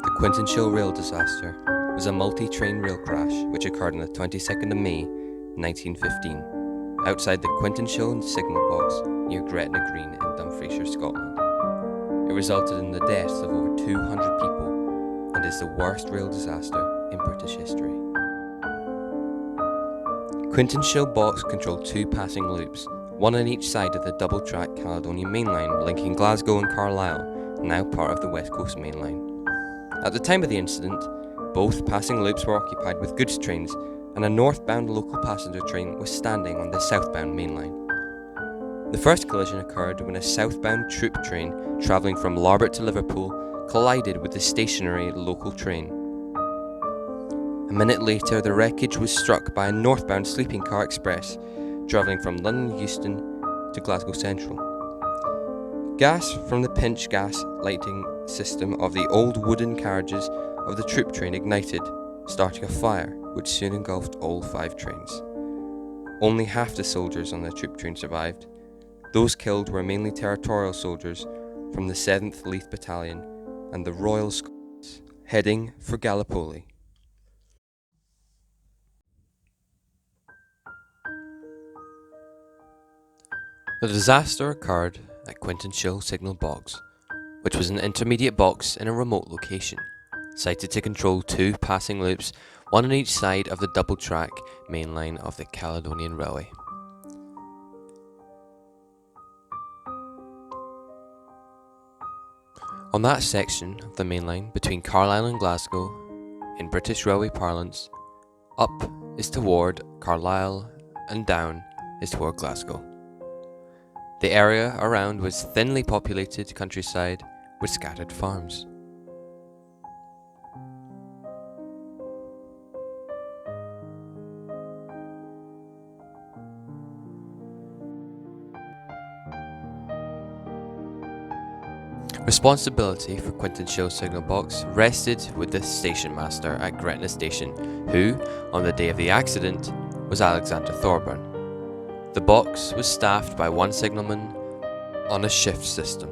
The Quintinshill rail disaster was a multi-train rail crash which occurred on the 22nd of May 1915 outside the Quintinshill signal box near Gretna Green in Dumfriesshire, Scotland. It resulted in the deaths of over 200 people and is the worst rail disaster in British history. Quintinshill box controlled two passing loops, one on each side of the double-track Caledonian Main Line linking Glasgow and Carlisle, now part of the West Coast Main Line. At the time of the incident, both passing loops were occupied with goods trains and a northbound local passenger train was standing on the southbound main line. The first collision occurred when a southbound troop train travelling from Larbert to Liverpool collided with the stationary local train. A minute later, the wreckage was struck by a northbound sleeping car express travelling from London Euston to Glasgow Central. Gas from the pinch gas lighting system of the old wooden carriages of the troop train ignited, starting a fire which soon engulfed all 5 trains. Only half the soldiers on the troop train survived. Those killed were mainly territorial soldiers from the 7th Leith Battalion and the Royal Scots, heading for Gallipoli. The disaster occurred at Quintinshill Signal Box, which was an intermediate box in a remote location, sited to control 2 passing loops, one on each side of the double-track main line of the Caledonian Railway. On that section of the main line between Carlisle and Glasgow, in British railway parlance, up is toward Carlisle and down is toward Glasgow. The area around was thinly populated countryside with scattered farms. Responsibility for Quintinshill signal box rested with the station master at Gretna Station, who, on the day of the accident, was Alexander Thorburn. The box was staffed by 1 signalman on a shift system.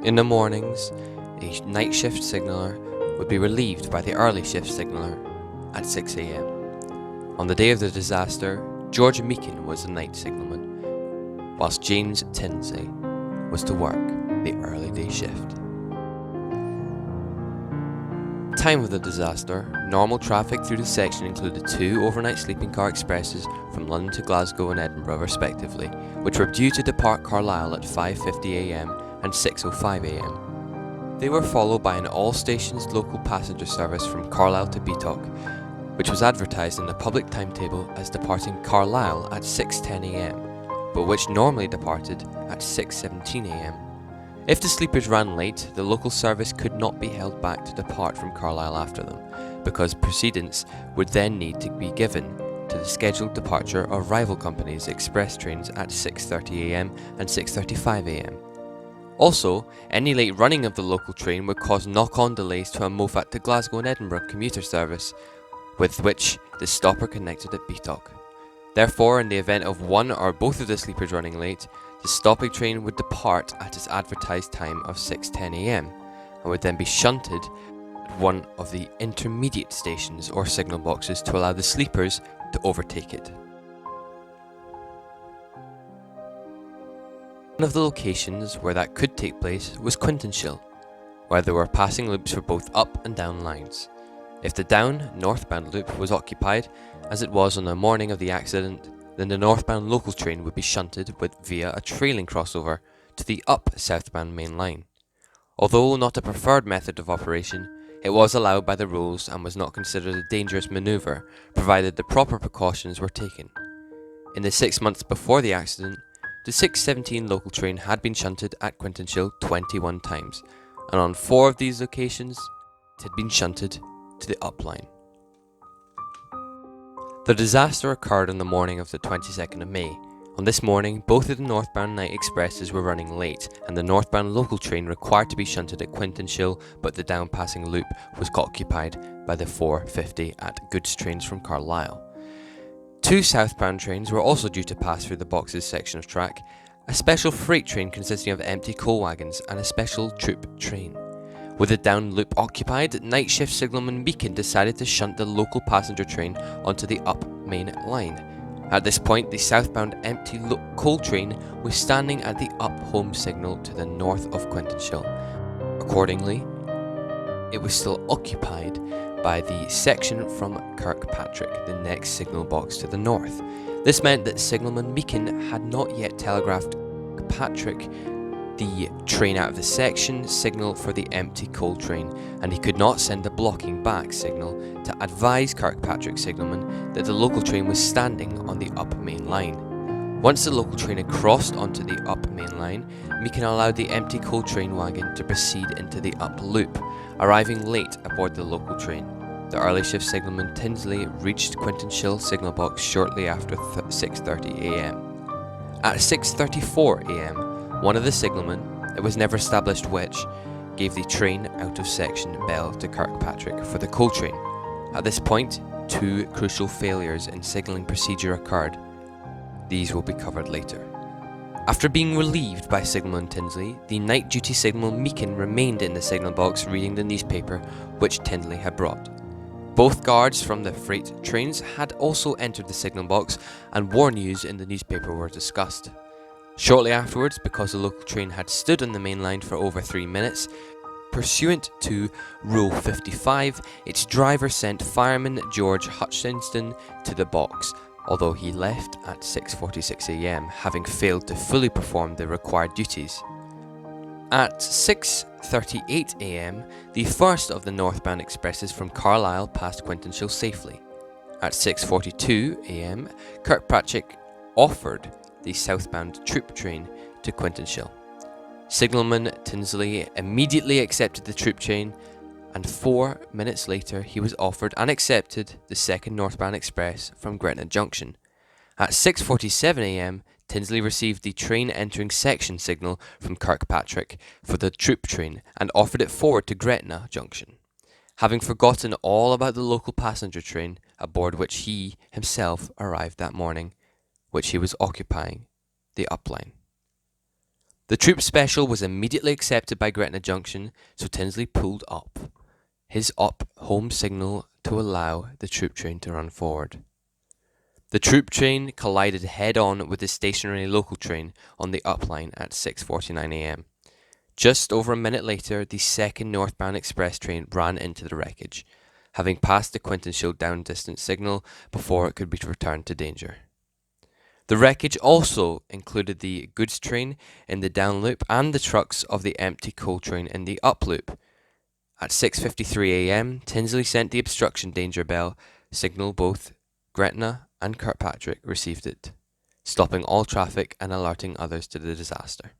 In the mornings, a night shift signaller would be relieved by the early shift signaller at 6 a.m. On the day of the disaster, George Meakin was the night signalman, whilst James Tinsay was to work the early day shift. Time of the disaster, normal traffic through the section included 2 overnight sleeping car expresses from London to Glasgow and Edinburgh respectively, which were due to depart Carlisle at 5:50 a.m. and 6:05 a.m. They were followed by an all-stations local passenger service from Carlisle to Beatock, which was advertised in the public timetable as departing Carlisle at 6:10 a.m, but which normally departed at 6:17 a.m. If the sleepers ran late, the local service could not be held back to depart from Carlisle after them, because precedence would then need to be given to the scheduled departure of rival companies' express trains at 6:30 a.m. and 6:35 a.m. Also, any late running of the local train would cause knock-on delays to a Moffat to Glasgow and Edinburgh commuter service, with which the stopper connected at Beatock. Therefore, in the event of one or both of the sleepers running late, the stopping train would depart at its advertised time of 6:10 a.m. and would then be shunted at one of the intermediate stations or signal boxes to allow the sleepers to overtake it. One of the locations where that could take place was Quintinshill, where there were passing loops for both up and down lines. If the down northbound loop was occupied, as it was on the morning of the accident, then the northbound local train would be shunted via a trailing crossover to the up southbound main line. Although not a preferred method of operation, it was allowed by the rules and was not considered a dangerous manoeuvre, provided the proper precautions were taken. In the 6 months before the accident, the 617 local train had been shunted at Quintinshill 21 times, and on 4 of these occasions, it had been shunted to the up line. The disaster occurred on the morning of the 22nd of May. On this morning, both of the northbound night expresses were running late, and the northbound local train required to be shunted at Quintinshill, but the down passing loop was occupied by the 450 at goods trains from Carlisle. 2 southbound trains were also due to pass through the boxes section of track, a special freight train consisting of empty coal wagons and a special troop train. With the down loop occupied, night shift signalman Meakin decided to shunt the local passenger train onto the up main line. At this point, the southbound empty coal train was standing at the up home signal to the north of Quintinshill. Accordingly, it was still occupied by the section from Kirkpatrick, the next signal box to the north. This meant that signalman Meakin had not yet telegraphed Kirkpatrick the train out of the section signal for the empty coal train, and he could not send a blocking back signal to advise Kirkpatrick signalman that the local train was standing on the up main line. Once the local train had crossed onto the up main line, Meakin allowed the empty coal train wagon to proceed into the up loop, arriving late aboard the local train. The early shift signalman Tinsley reached Quintinshill signal box shortly after 6:30 am. At 6:34 am, one of the signalmen, it was never established which, gave the train out of section bell to Kirkpatrick for the coal train. At this point, 2 crucial failures in signalling procedure occurred. These will be covered later. After being relieved by signalman Tinsley, the night duty signalman Meakin remained in the signal box reading the newspaper which Tinsley had brought. Both guards from the freight trains had also entered the signal box, and war news in the newspaper were discussed. Shortly afterwards, because the local train had stood on the main line for over 3 minutes, pursuant to Rule 55, its driver sent fireman George Hutchinson to the box, although he left at 6:46 am, having failed to fully perform the required duties. At 6:38 am, the first of the northbound expresses from Carlisle passed Quintinshill safely. At 6:42 am, Kirkpatrick offered the southbound troop train to Quintinshill. Signalman Tinsley immediately accepted the troop train, and 4 minutes later he was offered and accepted the second northbound express from Gretna Junction. At 6:47 am, Tinsley received the train entering section signal from Kirkpatrick for the troop train and offered it forward to Gretna Junction, having forgotten all about the local passenger train aboard which he himself arrived that morning, which he was occupying, the upline. The troop special was immediately accepted by Gretna Junction, so Tinsley pulled up his up home signal to allow the troop train to run forward. The troop train collided head-on with the stationary local train on the upline at 6:49 am. Just over a minute later, the second northbound express train ran into the wreckage, having passed the Quintinshill down distance signal before it could be returned to danger. The wreckage also included the goods train in the down loop and the trucks of the empty coal train in the up loop. At 6:53 am, Tinsley sent the obstruction danger bell signal. Both Gretna and Kirkpatrick received it, stopping all traffic and alerting others to the disaster.